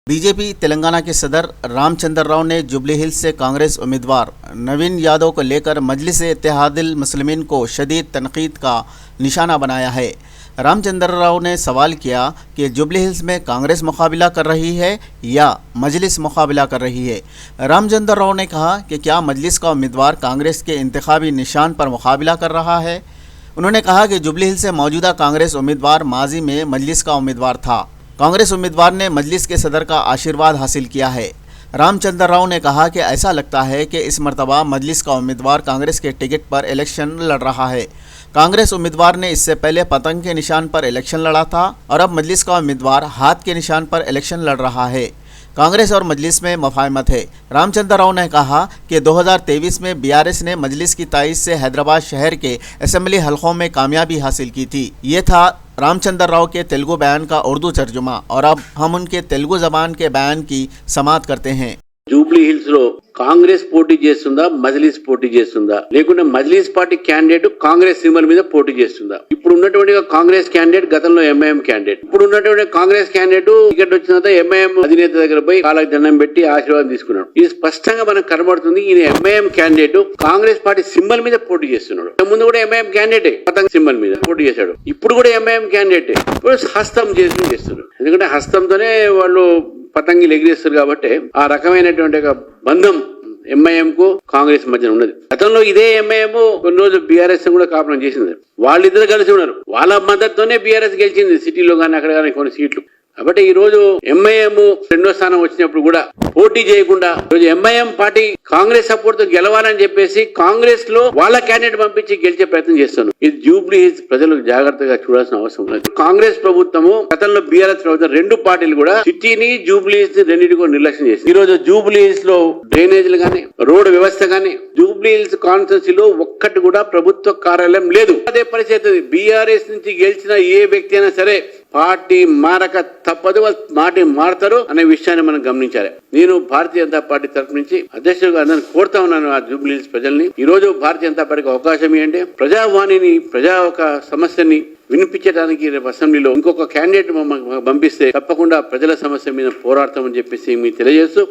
BJP Telangana के सदर रामचंद्र राव ने जुबली हिल्स से कांग्रेस उम्मीदवार नवीन यादव को लेकर मजलिस इत्तेहादुल मुस्लिमीन को शदीद तनकीद का निशाना बनाया है। रामचंद्र राव ने सवाल किया कि जुबली हिल्स में कांग्रेस मुकाबला कर रही है या मजलिस मुकाबला कर रही है। रामचंद्र राव ने कहा कि क्या मजलिस का उम्मीदवार कांग्रेस के इंतखाबी निशान पर मुकाबला कर रहा है। उन्होंने कहा कि जुबली हिल्स से मौजूदा कांग्रेस उम्मीदवार माजी में मजलिस का उम्मीदवार था। कांग्रेस उम्मीदवार ने मजलिस के सदर का आशीर्वाद हासिल किया है। रामचंद्र राव ने कहा कि ऐसा लगता है कि इस मरतबा मजलिस का उम्मीदवार कांग्रेस के टिकट पर इलेक्शन लड़ रहा है। कांग्रेस उम्मीदवार ने इससे पहले पतंग के निशान पर इलेक्शन लड़ा था और अब मजलिस का उम्मीदवार हाथ के निशान पर इलेक्शन लड़ रहा है। कांग्रेस और मजलिस में मुफाहमत है। रामचंद्र राव ने कहा कि 2023 में बीआरएस ने मजलिस की ताईद से हैदराबाद शहर के असेंबली हलकों में कामयाबी हासिल की थी। ये था रामचंद्र राव के तेलुगु बयान का उर्दू तर्जुमा और अब हम उनके तेलुगु जबान के बयान की समाअत करते हैं। జూబ్లీ హిల్స్ లో కాంగ్రెస్ పోటీ చేస్తుందా, మజ్లిస్ పోటీ చేస్తుందా, లేకుంటే Majlis party candidate Congress symbol మీద పోటీ చేస్తుందా? ఇప్పుడు ఉన్నటువంటి కాంగ్రెస్ క్యాండిడేట్ గతంలో ఎంఐఎం క్యాండిడేట్, ఇప్పుడు ఉన్నటువంటి కాంగ్రెస్ క్యాండిడేట్ టికెట్ వచ్చిన తర్వాత ఎంఐఎం అధినేత దగ్గర పోయి కాళ్ళకి దండం పెట్టి ఆశీర్వాదం తీసుకున్నాడు. ఇది స్పష్టంగా మనకు కనబడుతుంది. ఈయన MIM candidate Congress party symbol మీద పోటీ చేస్తున్నాడు. ముందు కూడా ఎంఐఎం క్యాండిడేటే పతంగ సింబల్ మీద పోటీ చేశాడు. ఇప్పుడు కూడా ఎంఐఎం క్యాండిడేటే. ఇప్పుడు హస్తం చేస్తున్నారు. ఎందుకంటే హస్తంతోనే వాళ్ళు పతంగిలు ఎగిరేస్తారు కాబట్టి ఆ రకమైనటువంటి బంధం ఎంఐఎం కు కాంగ్రెస్ మధ్య ఉన్నది. గతంలో ఇదే ఎంఐఎం కొన్ని రోజులు బీఆర్ఎస్ కూడా కాపురం చేసింది. వాళ్ళిద్దరు కలిసి ఉన్నారు. వాళ్ళ మద్దతుతోనే బీఆర్ఎస్ గెలిచింది సిటీలో కానీ అక్కడ కానీ కొన్ని సీట్లు. కాబట్టి ఈ రోజు ఎంఐఎం రెండో స్థానం వచ్చినప్పుడు కూడా పోటీ చేయకుండా రోజు ఎంఐఎం పార్టీ కాంగ్రెస్ సపోర్ట్ తో గెలవాలని చెప్పేసి కాంగ్రెస్ లో వాళ్ళ క్యాండిడేట్ పంపించి గెలిచే ప్రయత్నం చేస్తున్నారు. ఇది జూబ్లీ హిల్స్ ప్రజలు జాగ్రత్తగా చూడాల్సిన అవసరం ఉంది. కాంగ్రెస్ ప్రభుత్వము గతంలో బీఆర్ఎస్ ప్రభుత్వం రెండు పార్టీలు కూడా సిటీని జూబ్లీ హిల్స్ రెండింటి కూడా నిర్లక్ష్యం చేసింది. ఈ రోజు జూబ్లీ హిల్స్ లో డ్రైనేజీలు గానీ రోడ్డు వ్యవస్థ గానీ జూబ్లీ హిల్స్ కాన్స్టిట్యున్సీలో ఒక్కటి కూడా ప్రభుత్వ కార్యాలయం లేదు. అదే పరిస్థితి బీఆర్ఎస్ నుంచి గెలిచిన ఏ వ్యక్తి అయినా సరే పార్టీ మారక తప్పదు, పార్టీ మారతారు అనే విషయాన్ని మనం గమనించాలి. నేను భారతీయ జనతా పార్టీ తరఫు నుంచి అధ్యక్షుడిగా అందరిని కోరుతా ఉన్నాను ఆ జూబ్లీ హిల్స్ ప్రజల్ని. ఈ రోజు భారతీయ జనతా పార్టీకి అవకాశం ఏంటంటే ప్రజావాణిని ప్రజా ఒక సమస్యని వినిపించడానికి రేపు అసెంబ్లీలో ఇంకొక క్యాండిడేట్ పంపిస్తే తప్పకుండా ప్రజల సమస్య మీద పోరాడతామని చెప్పేసి మీకు తెలియజేస్తూ